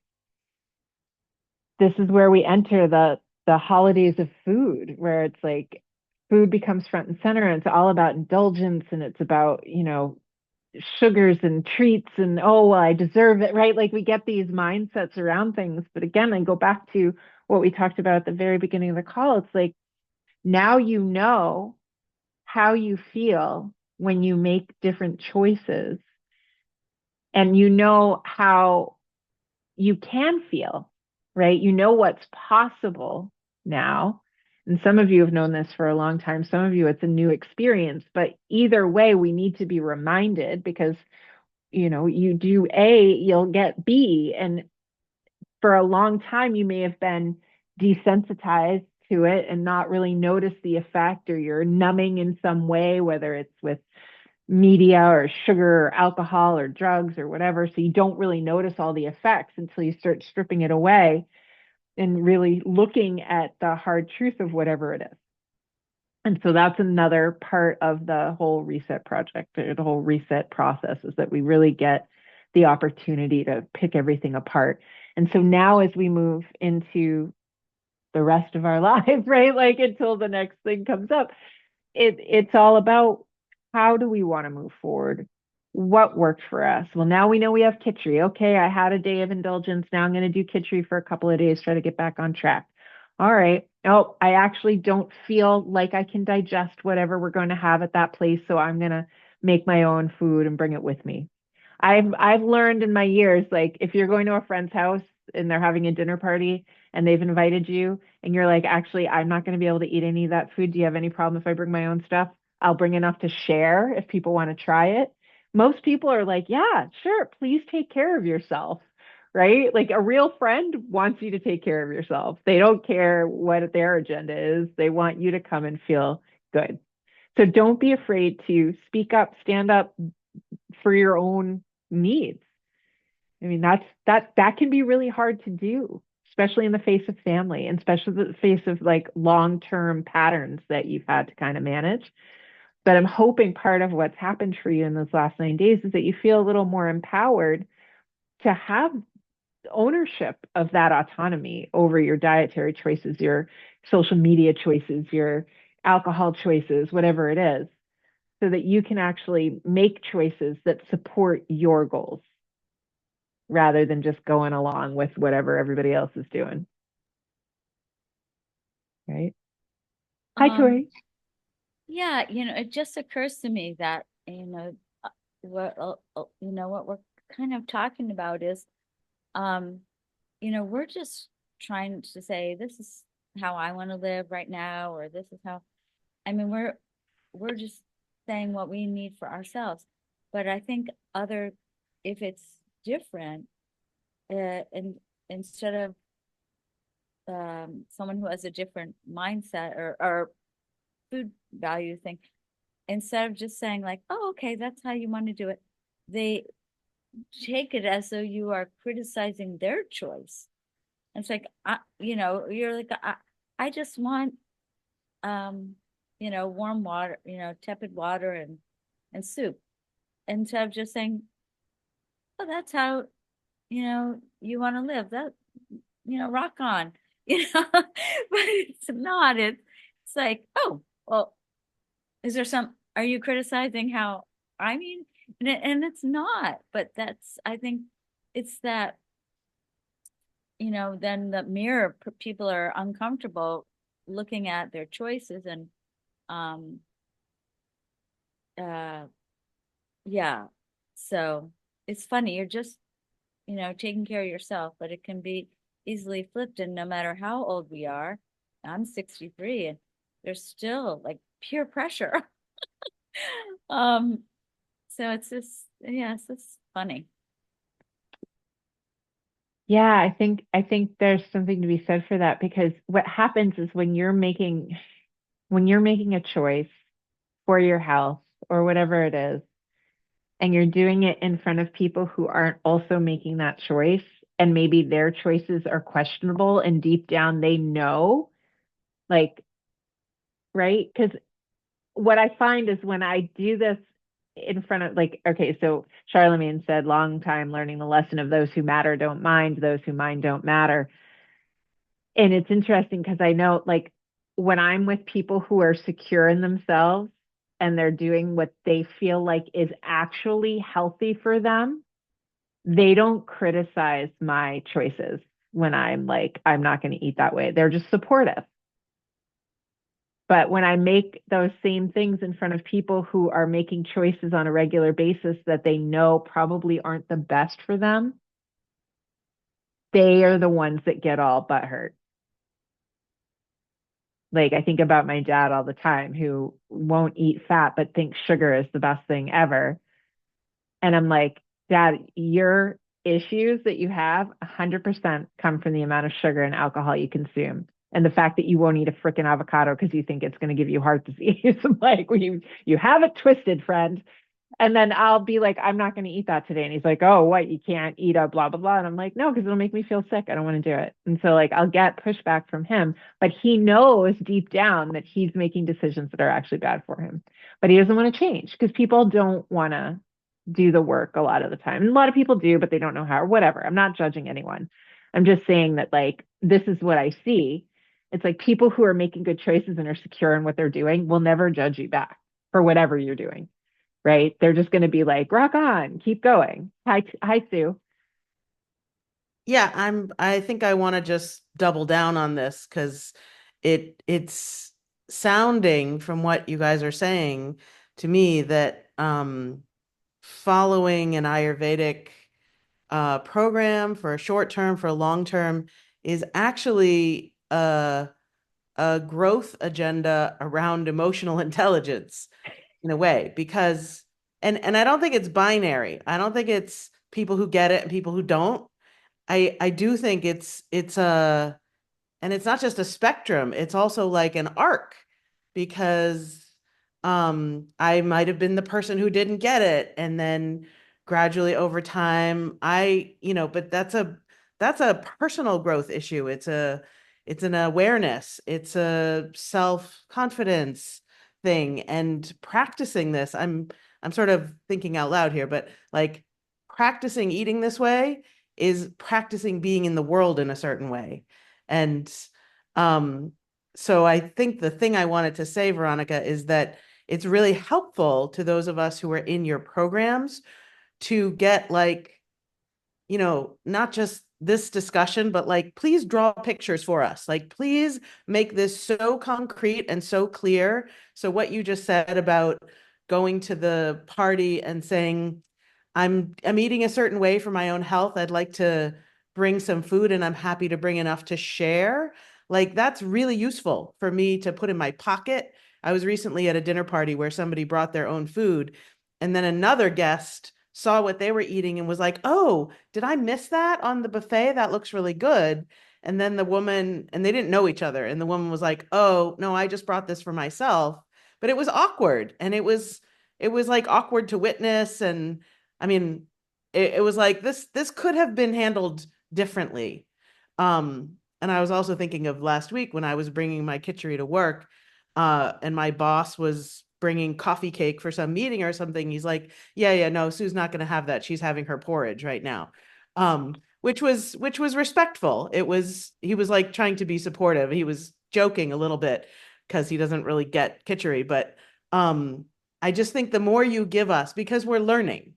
this is where we enter the holidays of food, where it's like food becomes front and center, and it's all about indulgence, and it's about, sugars and treats, and oh well, I deserve it, right? Like we get these mindsets around things. But again, I go back to what we talked about at the very beginning of the call. It's like now you know how you feel when you make different choices, and you know how you can feel, right? You know what's possible now. And some of you have known this for a long time. Some of you, it's a new experience. But either way, we need to be reminded, because you do A, you'll get B. And for a long time, you may have been desensitized to it and not really notice the effect, or you're numbing in some way, whether it's with media or sugar or alcohol or drugs or whatever. So you don't really notice all the effects until you start stripping it away and really looking at the hard truth of whatever it is. And so that's another part of the whole reset project, or the whole reset process, is that we really get the opportunity to pick everything apart. And so now as we move into the rest of our lives, right, like until the next thing comes up, it's all about how do we want to move forward? What worked for us? Well, now we know we have Kitchery. Okay, I had a day of indulgence. Now I'm going to do Kitchery for a couple of days, try to get back on track. All right. Oh, I actually don't feel like I can digest whatever we're going to have at that place, so I'm going to make my own food and bring it with me. I've learned in my years, like if you're going to a friend's house and they're having a dinner party and they've invited you and you're like, actually, I'm not going to be able to eat any of that food. Do you have any problem if I bring my own stuff? I'll bring enough to share if people want to try it. most people are like, yeah, sure, please take care of yourself, right? Like a real friend wants you to take care of yourself. They don't care what their agenda is. They want you to come and feel good. So don't be afraid to speak up, stand up for your own needs. I mean, that can be really hard to do, especially in the face of family and especially in the face of like long-term patterns that you've had to kind of manage. But I'm hoping part of what's happened for you in those last 9 days is that you feel a little more empowered to have ownership of that autonomy over your dietary choices, your social media choices, your alcohol choices, whatever it is, so that you can actually make choices that support your goals rather than just going along with whatever everybody else is doing. Right? Hi, Tori. Yeah, it just occurs to me that, what what we're kind of talking about is, we're just trying to say this is how I want to live right now, or this is how, I mean, we're just saying what we need for ourselves. But I think if it's different, and instead of someone who has a different mindset or food value thing, instead of just saying like, oh, okay, that's how you want to do it, they take it as though you are criticizing their choice. It's like, you're like, I just want, warm water, tepid water and soup, instead of just saying, oh, that's how, you want to live. That, rock on, but it's not. It's like, oh, well, are you criticizing how I mean? And it's not, but I think it's that, then the mirror, people are uncomfortable looking at their choices and, um, uh, yeah. So it's funny. You're just, taking care of yourself, but it can be easily flipped. And no matter how old we are, I'm 63 and there's still like peer pressure. Um, so it's just funny. Yeah, I think there's something to be said for that because what happens is when you're making a choice for your health or whatever it is, and you're doing it in front of people who aren't also making that choice, and maybe their choices are questionable, and deep down they know, like, right? Because what I find is when I do this in front of, like, okay, so Charlemagne said, long time learning the lesson of those who matter don't mind, those who mind don't matter. And it's interesting because I know, like, when I'm with people who are secure in themselves and they're doing what they feel like is actually healthy for them, they don't criticize my choices when I'm like, I'm not going to eat that way. They're just supportive. But when I make those same things in front of people who are making choices on a regular basis that they know probably aren't the best for them, they are the ones that get all butthurt. Like I think about my dad all the time who won't eat fat but thinks sugar is the best thing ever. And I'm like, Dad, your issues that you have 100% come from the amount of sugar and alcohol you consume. And the fact that you won't eat a freaking avocado because you think it's going to give you heart disease. I'm like, well, you have it twisted, friend. And then I'll be like, I'm not going to eat that today. And he's like, oh, what? You can't eat a blah, blah, blah. And I'm like, no, because it'll make me feel sick. I don't want to do it. And so, like, I'll get pushback from him, but he knows deep down that he's making decisions that are actually bad for him. But he doesn't want to change because people don't want to do the work a lot of the time. And a lot of people do, but they don't know how or whatever. I'm not judging anyone. I'm just saying that, like, this is what I see. It's like people who are making good choices and are secure in what they're doing will never judge you back for whatever you're doing, right? They're just going to be like, rock on, keep going. Hi, Sue. Yeah, I think I want to just double down on this because it's sounding from what you guys are saying to me that following an Ayurvedic program for a short term, for a long term, is actually a growth agenda around emotional intelligence in a way, because and I don't think it's binary. I don't think it's people who get it and people who don't. I do think it's a and it's not just a spectrum, it's also like an arc because I might have been the person who didn't get it and then gradually over time but that's a personal growth issue. It's an awareness, it's a self-confidence thing and practicing this. I'm sort of thinking out loud here, but like practicing eating this way is practicing being in the world in a certain way. And um, so I think the thing I wanted to say, Veronica, is that it's really helpful to those of us who are in your programs to get like, not just this discussion, but like, please draw pictures for us. Like, please make this so concrete and so clear. So what you just said about going to the party and saying, I'm eating a certain way for my own health. I'd like to bring some food and I'm happy to bring enough to share. Like that's really useful for me to put in my pocket. I was recently at a dinner party where somebody brought their own food and then another guest saw what they were eating and was like, "Oh, did I miss that on the buffet? That looks really good." And then the woman, and they didn't know each other, and the woman was like, "Oh, no, I just brought this for myself." But it was awkward and it was like awkward to witness and I mean, it was like this could have been handled differently. And I was also thinking of last week when I was bringing my kitchery to work, and my boss was bringing coffee cake for some meeting or something. He's like, "Yeah, yeah, no, Sue's not going to have that. She's having her porridge right now." Which was respectful. He was like trying to be supportive. He was joking a little bit because he doesn't really get kitchery, but I just think the more you give us, because we're learning.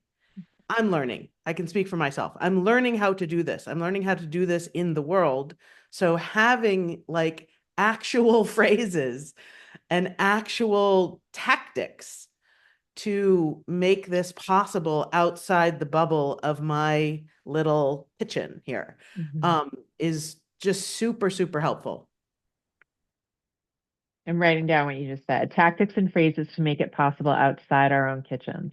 I'm learning. I can speak for myself. I'm learning how to do this. I'm learning how to do this in the world. So having like actual phrases and actual tactics to make this possible outside the bubble of my little kitchen here is just super, super helpful. I'm writing down what you just said. Tactics and phrases to make it possible outside our own kitchens.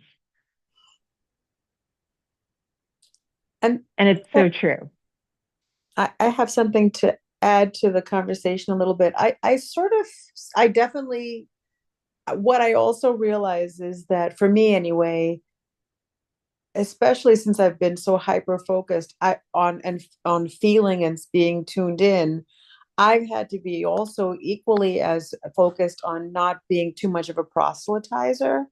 And it's so true. I have something to add to the conversation a little bit. I definitely, what I also realize is that for me anyway, especially since I've been so hyper focused on feeling and being tuned in, I've had to be also equally as focused on not being too much of a proselytizer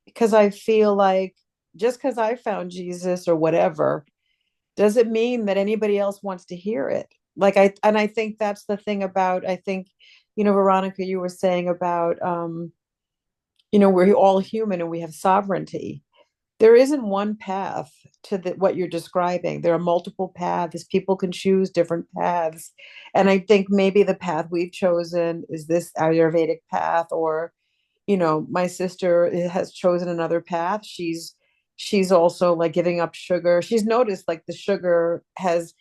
because I feel like just because I found Jesus or whatever doesn't mean that anybody else wants to hear it. I think that's the thing about, I think, Veronica, you were saying about, we're all human and we have sovereignty. There isn't one path to what you're describing. There are multiple paths. People can choose different paths. And I think maybe the path we've chosen is this Ayurvedic path, or, my sister has chosen another path. She's also like giving up sugar. She's noticed like the sugar has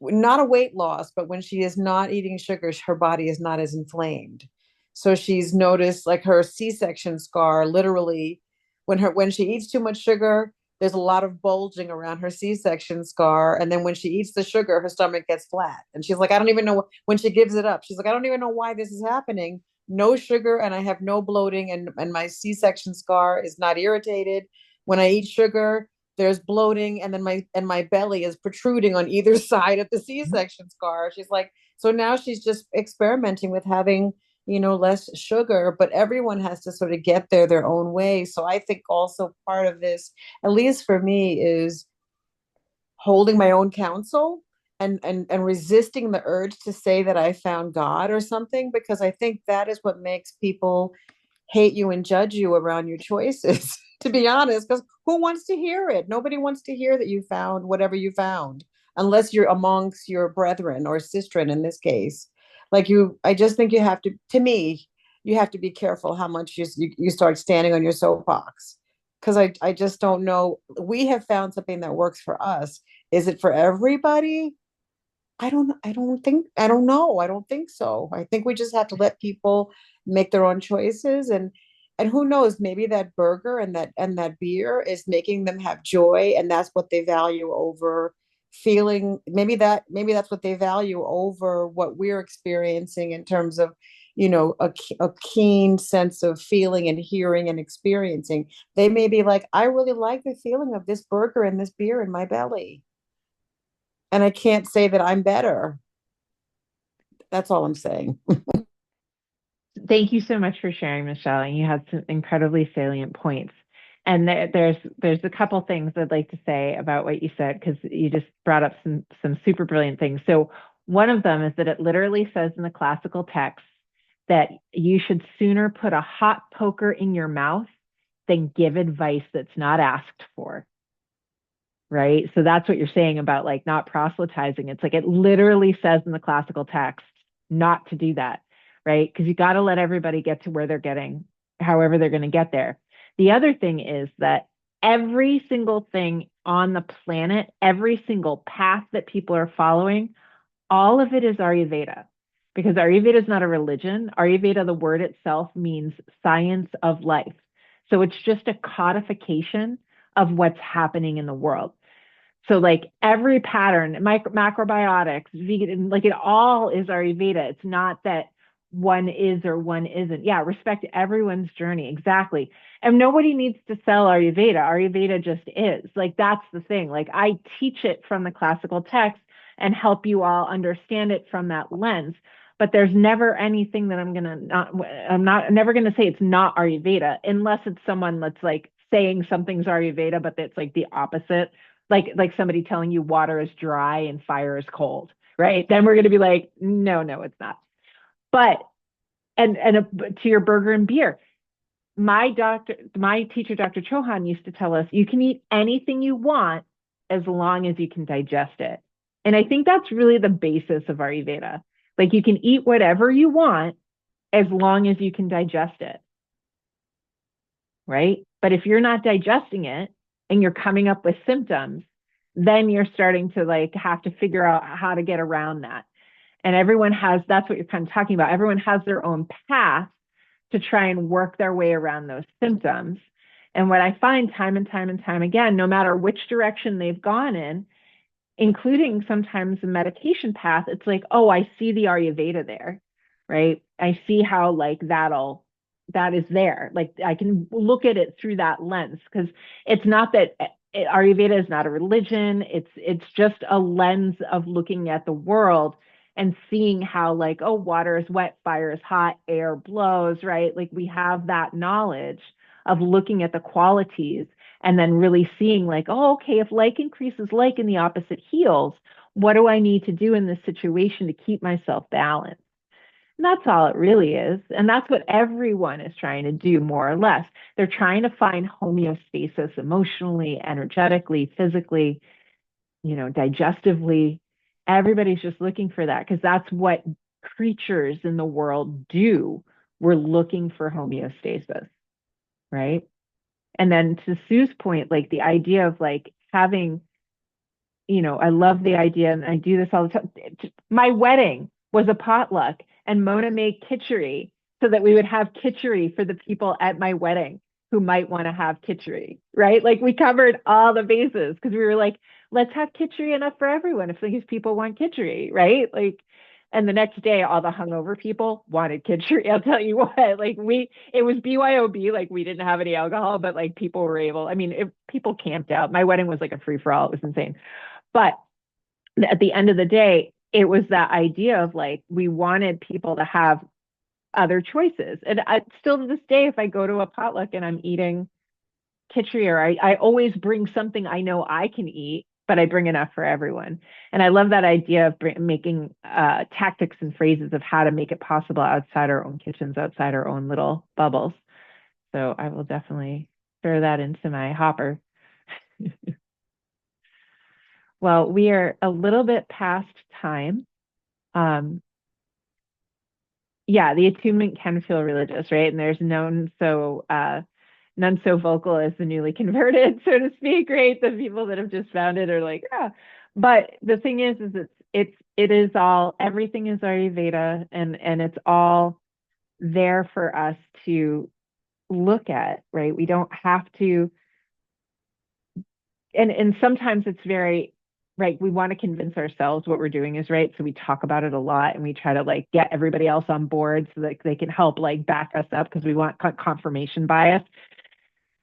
not a weight loss, but when she is not eating sugar, her body is not as inflamed. So she's noticed like her C-section scar literally when she eats too much sugar, there's a lot of bulging around her C-section scar. And then when she eats the sugar, her stomach gets flat. And she's like, I don't even know when she gives it up. She's like, I don't even know why this is happening. No sugar, and I have no bloating, and my C-section scar is not irritated. When I eat sugar, there's bloating, and then my belly is protruding on either side of the C-section scar. She's like, so now she's just experimenting with having less sugar, but everyone has to sort of get there their own way. So I think also part of this, at least for me, is holding my own counsel and resisting the urge to say that I found God or something, because I think that is what makes people hate you and judge you around your choices, to be honest, because who wants to hear it? Nobody wants to hear that you found whatever you found, unless you're amongst your brethren or sistren in this case. I just think to me, you have to be careful how much you start standing on your soapbox. Because I just don't know. We have found something that works for us. Is it for everybody? I don't know. I don't think so. I think we just have to let people make their own choices. And who knows, maybe that burger and that beer is making them have joy, and that's what they value over feeling. Maybe that's what they value over what we're experiencing in terms of, a keen sense of feeling and hearing and experiencing. They may be like, I really like the feeling of this burger and this beer in my belly, and I can't say that I'm better. That's all I'm saying. Thank you so much for sharing, Michelle. And you had some incredibly salient points. And there's a couple things I'd like to say about what you said, because you just brought up some super brilliant things. So one of them is that it literally says in the classical text that you should sooner put a hot poker in your mouth than give advice that's not asked for. Right. So that's what you're saying about like not proselytizing. It's like it literally says in the classical text not to do that. Right. Because you got to let everybody get to where they're getting, however they're going to get there. The other thing is that every single thing on the planet, every single path that people are following, all of it is Ayurveda. Because Ayurveda is not a religion. Ayurveda, the word itself, means science of life. So it's just a codification of what's happening in the world. So like every pattern, macrobiotics, vegan, like it all is Ayurveda. It's not that one is or one isn't. Yeah, respect everyone's journey. Exactly. And nobody needs to sell Ayurveda. Ayurveda just is. Like that's the thing. Like I teach it from the classical text and help you all understand it from that lens. But there's never anything that I'm never gonna say it's not Ayurveda unless it's someone that's like saying something's Ayurveda, but it's like the opposite, like somebody telling you water is dry and fire is cold, right? Then we're going to be like, no, it's not. But to your burger and beer, my teacher, Dr. Chauhan, used to tell us you can eat anything you want as long as you can digest it. And I think that's really the basis of Ayurveda. Like you can eat whatever you want as long as you can digest it, right? But if you're not digesting it and you're coming up with symptoms, then you're starting to like have to figure out how to get around that. And that's what you're kind of talking about. Everyone has their own path to try and work their way around those symptoms. And what I find time and time and time again, no matter which direction they've gone in, including sometimes the medication path, it's like, oh, I see the Ayurveda there, right? I see how like that is there. Like I can look at it through that lens, because it's not that Ayurveda is not a religion. It's just a lens of looking at the world and seeing how like, oh, water is wet, fire is hot, air blows, right? Like we have that knowledge of looking at the qualities and then really seeing like, oh, okay, if like increases like and the opposite heals, what do I need to do in this situation to keep myself balanced? And that's all it really is. And that's what everyone is trying to do, more or less. They're trying to find homeostasis emotionally, energetically, physically, digestively. Everybody's just looking for that because that's what creatures in the world do. We're looking for homeostasis, right? And then to Sue's point, like the idea of like having, I love the idea, and I do this all the time. My wedding was a potluck, and Mona made kitchery so that we would have kitchery for the people at my wedding who might want to have kitchery, right? Like we covered all the bases because we were like, let's have kitchery enough for everyone if these people want kitchery, right? Like, and the next day, all the hungover people wanted kitchery. I'll tell you what, like it was BYOB, like we didn't have any alcohol, but like people were able, I mean, if people camped out, my wedding was like a free for all. It was insane. But at the end of the day, it was that idea of like, we wanted people to have other choices. And still to this day, if I go to a potluck and I'm eating kitchery, or I always bring something I know I can eat, but I bring enough for everyone. And I love that idea of making tactics and phrases of how to make it possible outside our own kitchens, outside our own little bubbles. So I will definitely throw that into my hopper. Well, we are a little bit past time. Yeah, the attunement can feel religious, right? And there's none so vocal as the newly converted, so to speak, right? The people that have just found it are like, yeah. But the thing is it is all, everything is Ayurveda, and it's all there for us to look at, right? We don't have to, and sometimes it's very, right, we want to convince ourselves what we're doing is right. So we talk about it a lot and we try to like get everybody else on board so that they can help like back us up because we want confirmation bias.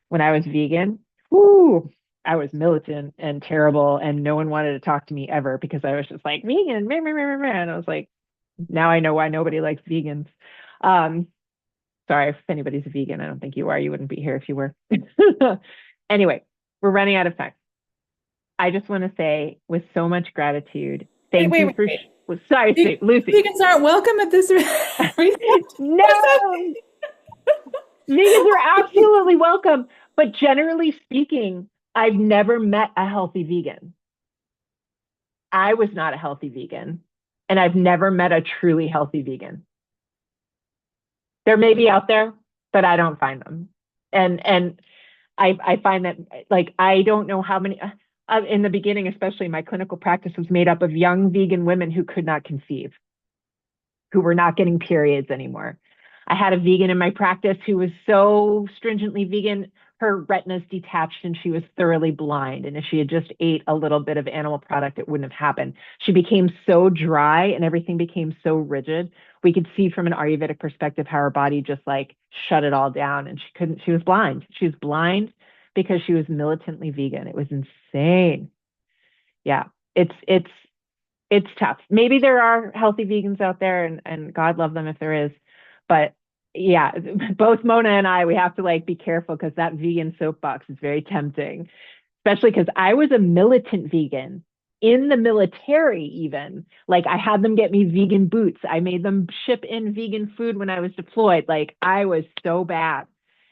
When I was vegan, whoo, I was militant and terrible, and no one wanted to talk to me ever because I was just like vegan, meh, meh, meh, meh, meh. And I was like, now I know why nobody likes vegans. Um, sorry if anybody's a vegan. I don't think you are. You wouldn't be here if you were. Anyway, we're running out of time. I just want to say with so much gratitude, thank you for. Sorry, Lucy. Vegans aren't welcome at this research. No, vegans are absolutely welcome. But generally speaking, I've never met a healthy vegan. I was not a healthy vegan, and I've never met a truly healthy vegan. There may be out there, but I don't find them. And I find that like I don't know how many in the beginning, especially my clinical practice was made up of young vegan women who could not conceive, who were not getting periods anymore. I had a vegan in my practice who was so stringently vegan, her retinas detached and she was thoroughly blind. And if she had just ate a little bit of animal product, it wouldn't have happened. She became so dry and everything became so rigid. We could see from an Ayurvedic perspective how her body just like shut it all down and she was blind. She was blind because she was militantly vegan. It was insane. Yeah, it's tough. Maybe there are healthy vegans out there and God love them if there is. But yeah, both Mona and I, we have to like be careful because that vegan soapbox is very tempting, especially because I was a militant vegan in the military even. Like I had them get me vegan boots. I made them ship in vegan food when I was deployed. Like I was so bad.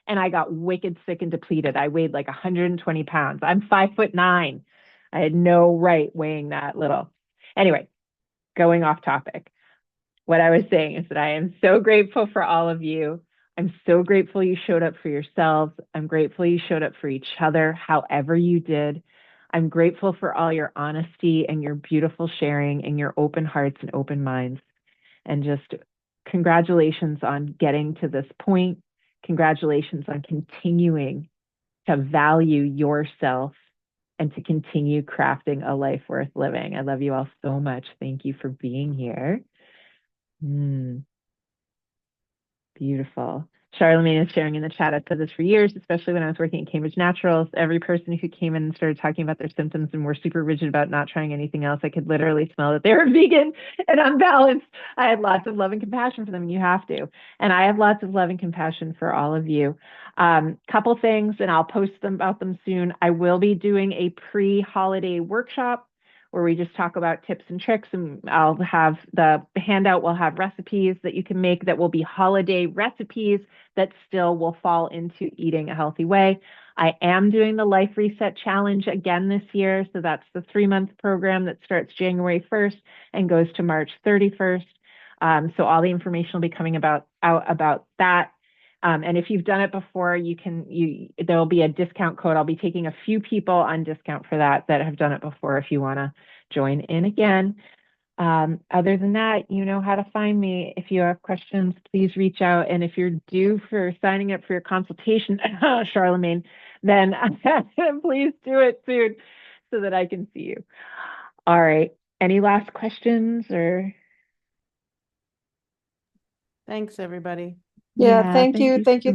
And I got wicked sick and depleted. I weighed like 120 pounds. I'm 5'9". I had no right weighing that little. Anyway, going off topic. What I was saying is that I am so grateful for all of you. I'm so grateful you showed up for yourselves. I'm grateful you showed up for each other, however you did. I'm grateful for all your honesty and your beautiful sharing and your open hearts and open minds. And just congratulations on getting to this point. Congratulations on continuing to value yourself and to continue crafting a life worth living. I love you all so much. Thank you for being here. Beautiful. Charlemagne is sharing in the chat. I've said this for years, especially when I was working at Cambridge Naturals. Every person who came in and started talking about their symptoms and were super rigid about not trying anything else, I could literally smell that they were vegan and unbalanced. I had lots of love and compassion for them, and you have to. And I have lots of love and compassion for all of you. Couple things, and I'll post them about them soon. I will be doing a pre-holiday workshop where we just talk about tips and tricks, and I'll have the handout will have recipes that you can make that will be holiday recipes that still will fall into eating a healthy way. I am doing the Life Reset Challenge again this year. So that's the 3-month program that starts January 1st and goes to March 31st. So all the information will be coming out about that. And if you've done it before, there'll be a discount code. I'll be taking a few people on discount for that have done it before if you want to join in again. Other than that, you know how to find me. If you have questions, please reach out. And if you're due for signing up for your consultation, Charlemagne, then please do it soon so that I can see you. All right. Any last questions or? Thanks, everybody. Yeah, thank you, so thank you.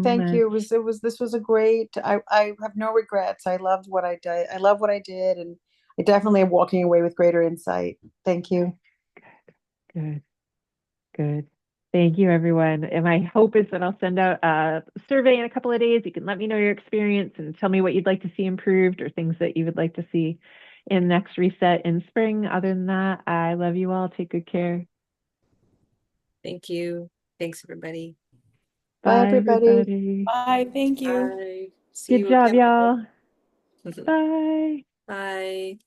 much. This was a great, I have no regrets. I loved what I did. I love what I did, and I definitely am walking away with greater insight. Thank you. Good. Thank you, everyone. And my hope is that I'll send out a survey in a couple of days. You can let me know your experience and tell me what you'd like to see improved or things that you would like to see in next reset in spring. Other than that, I love you all. Take good care. Thank you. Thanks, everybody. Bye, everybody. Everybody. Bye. Thank you. Bye. See Good you job, again. y'all. Bye. Bye.